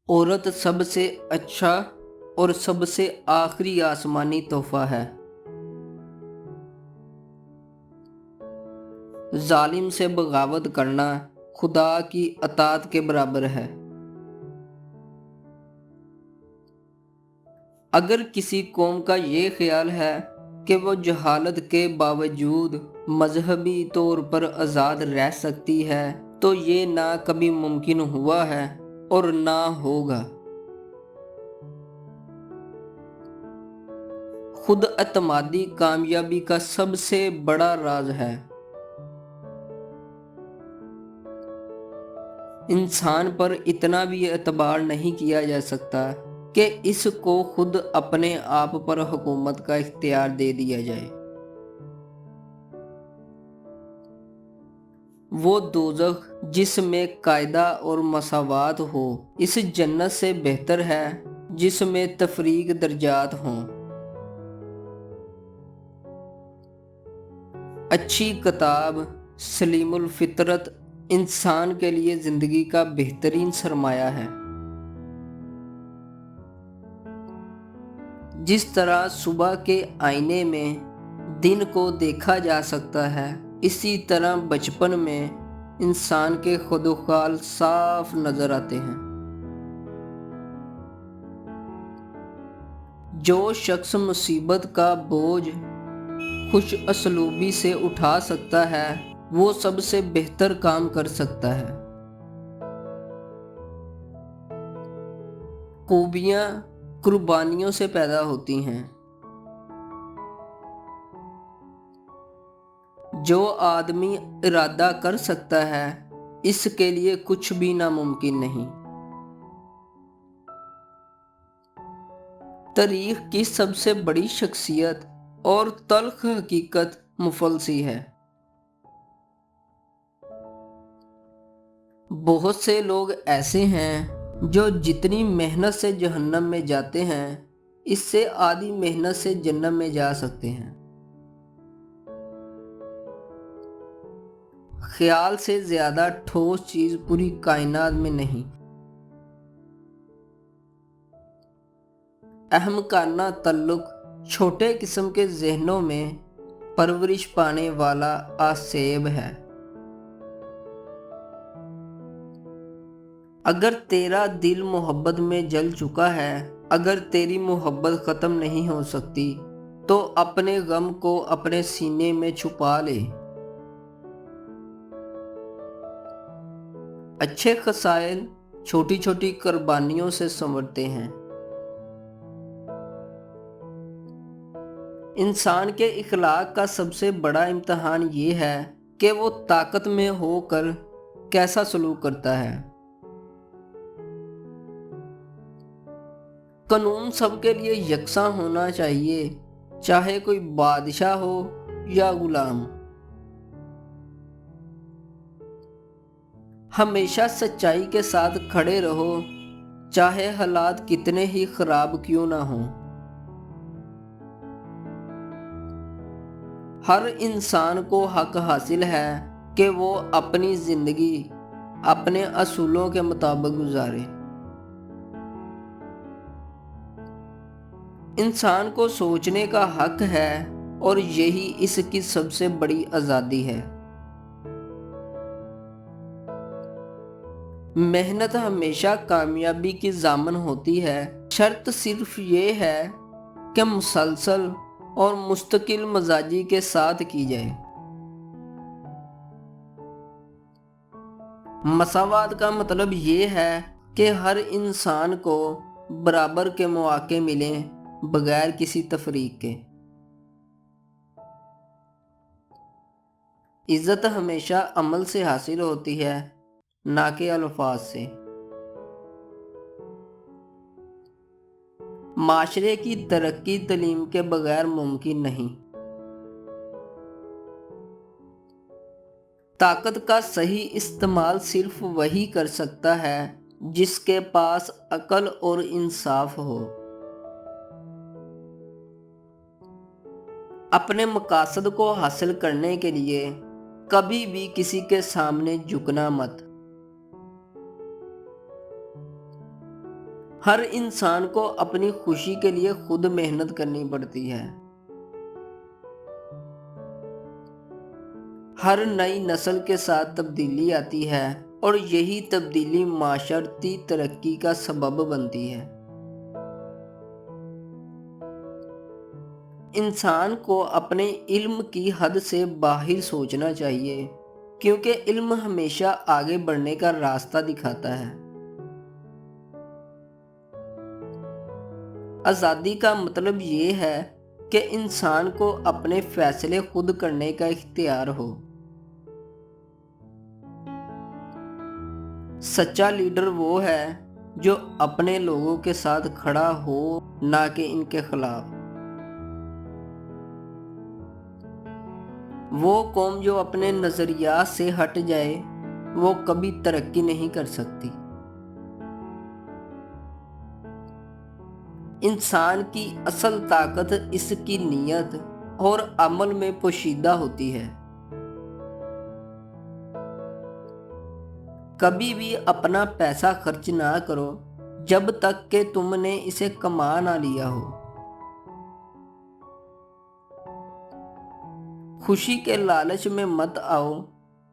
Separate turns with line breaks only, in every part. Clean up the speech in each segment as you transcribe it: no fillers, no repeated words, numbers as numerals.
औरत सबसे अच्छा और सबसे आखिरी आसमानी तोहफा है। जालिम से बगावत करना खुदा की अतात के बराबर है। अगर किसी कौम का ये ख्याल है कि वो जहालत के बावजूद मजहबी तौर पर आज़ाद रह सकती है, तो ये ना कभी मुमकिन हुआ है और ना होगा। खुद एतमादी कामयाबी का सबसे बड़ा राज है। इंसान पर इतना भी एतबार नहीं किया जा सकता कि इसको खुद अपने आप पर हुकूमत का इख्तियार दे दिया जाए। वो दोज़ख जिसमें कायदा और मसावात हो, इस जन्नत से बेहतर है जिसमें तफरीक दर्जात हों। अच्छी किताब सलीमुल फितरत इंसान के लिए ज़िंदगी का बेहतरीन सरमाया है। जिस तरह सुबह के आईने में दिन को देखा जा सकता है, इसी तरह बचपन में इंसान के खुदुखाल साफ नजर आते हैं। जो शख्स मुसीबत का बोझ खुश असलूबी से उठा सकता है, वो सबसे बेहतर काम कर सकता है। खूबियाँ कुर्बानियों से पैदा होती हैं। जो आदमी इरादा कर सकता है, इसके लिए कुछ भी नामुमकिन नहीं। तारीख की सबसे बड़ी शख्सियत और तल्ख हकीकत मुफलसी है। बहुत से लोग ऐसे हैं जो जितनी मेहनत से जहन्नम में जाते हैं, इससे आधी मेहनत से जन्नत में जा सकते हैं। ख्याल से ज्यादा ठोस चीज पूरी कायनात में नहीं। अहमकाना तल्लुक छोटे किस्म के जहनों में परवरिश पाने वाला आसेब है। अगर तेरा दिल मोहब्बत में जल चुका है, अगर तेरी मोहब्बत खत्म नहीं हो सकती, तो अपने गम को अपने सीने में छुपा ले। अच्छे खसाइल छोटी छोटी कुर्बानियों से संवरते हैं। इंसान के इखलाक का सबसे बड़ा इम्तहान ये है कि वो ताकत में होकर कैसा सलूक करता है। कानून सबके लिए यकसा होना चाहिए, चाहे कोई बादशाह हो या गुलाम। हमेशा सच्चाई के साथ खड़े रहो, चाहे हालात कितने ही खराब क्यों ना हों। हर इंसान को हक हासिल है कि वो अपनी जिंदगी अपने असूलों के मुताबिक गुजारे। इंसान को सोचने का हक है और यही इसकी सबसे बड़ी आज़ादी है। मेहनत हमेशा कामयाबी की ज़ामन होती है। शर्त सिर्फ ये है कि मुसलसल और मुस्तकिल मजाजी के साथ की जाए। मसावात का मतलब ये है कि हर इंसान को बराबर के मौके मिलें बगैर किसी तफरीक के। इज्जत हमेशा अमल से हासिल होती है, ना कि अल्फाज से। माशरे की तरक्की तालीम के बगैर मुमकिन नहीं। ताकत का सही इस्तेमाल सिर्फ वही कर सकता है जिसके पास अकल और इंसाफ हो। अपने मकासद को हासिल करने के लिए कभी भी किसी के सामने झुकना मत। ہر انسان کو اپنی خوشی کے لیے خود محنت کرنی پڑتی ہے۔ ہر نئی نسل کے ساتھ تبدیلی آتی ہے اور یہی تبدیلی معاشرتی ترقی کا سبب بنتی ہے۔ انسان کو اپنے علم کی حد سے باہر سوچنا چاہیے، کیونکہ علم ہمیشہ آگے بڑھنے کا راستہ دکھاتا ہے۔ آزادی کا مطلب یہ ہے کہ انسان کو اپنے فیصلے خود کرنے کا اختیار ہو۔ سچا لیڈر وہ ہے جو اپنے لوگوں کے ساتھ کھڑا ہو، نہ کہ ان کے خلاف۔ وہ قوم جو اپنے نظریات سے ہٹ جائے وہ کبھی ترقی نہیں کر سکتی۔ انسان کی اصل طاقت اس کی نیت اور عمل میں پوشیدہ ہوتی ہے۔ کبھی بھی اپنا پیسہ خرچ نہ کرو جب تک کہ تم نے اسے کما نہ لیا ہو۔ خوشی کے لالچ میں مت آؤ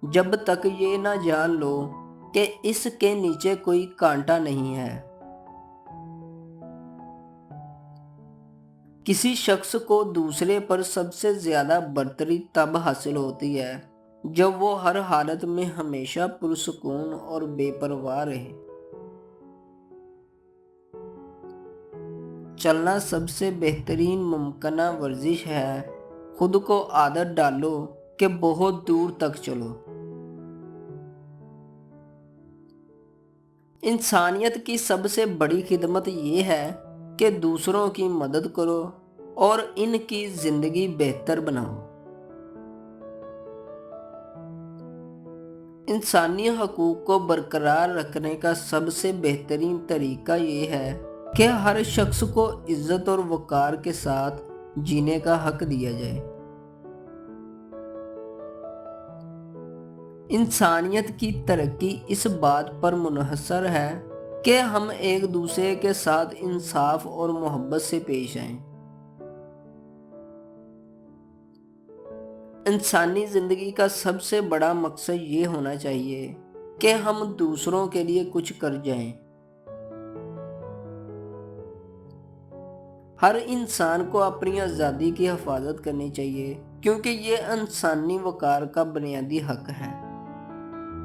جب تک یہ نہ جان لو کہ اس کے نیچے کوئی کانٹا نہیں ہے۔ کسی شخص کو دوسرے پر سب سے زیادہ برتری تب حاصل ہوتی ہے جب وہ ہر حالت میں ہمیشہ پرسکون اور بے پرواہ رہے۔ چلنا سب سے بہترین ممکنہ ورزش ہے۔ خود کو عادت ڈالو کہ بہت دور تک چلو۔ انسانیت کی سب سے بڑی خدمت یہ ہے کہ دوسروں کی مدد کرو اور ان کی زندگی بہتر بناؤ۔ انسانی حقوق کو برقرار رکھنے کا سب سے بہترین طریقہ یہ ہے کہ ہر شخص کو عزت اور وقار کے ساتھ جینے کا حق دیا جائے۔ انسانیت کی ترقی اس بات پر منحصر ہے کہ ہم ایک دوسرے کے ساتھ انصاف اور محبت سے پیش آئیں۔ انسانی زندگی کا سب سے بڑا مقصد یہ ہونا چاہیے کہ ہم دوسروں کے لیے کچھ کر جائیں۔ ہر انسان کو اپنی آزادی کی حفاظت کرنی چاہیے، کیونکہ یہ انسانی وقار کا بنیادی حق ہے۔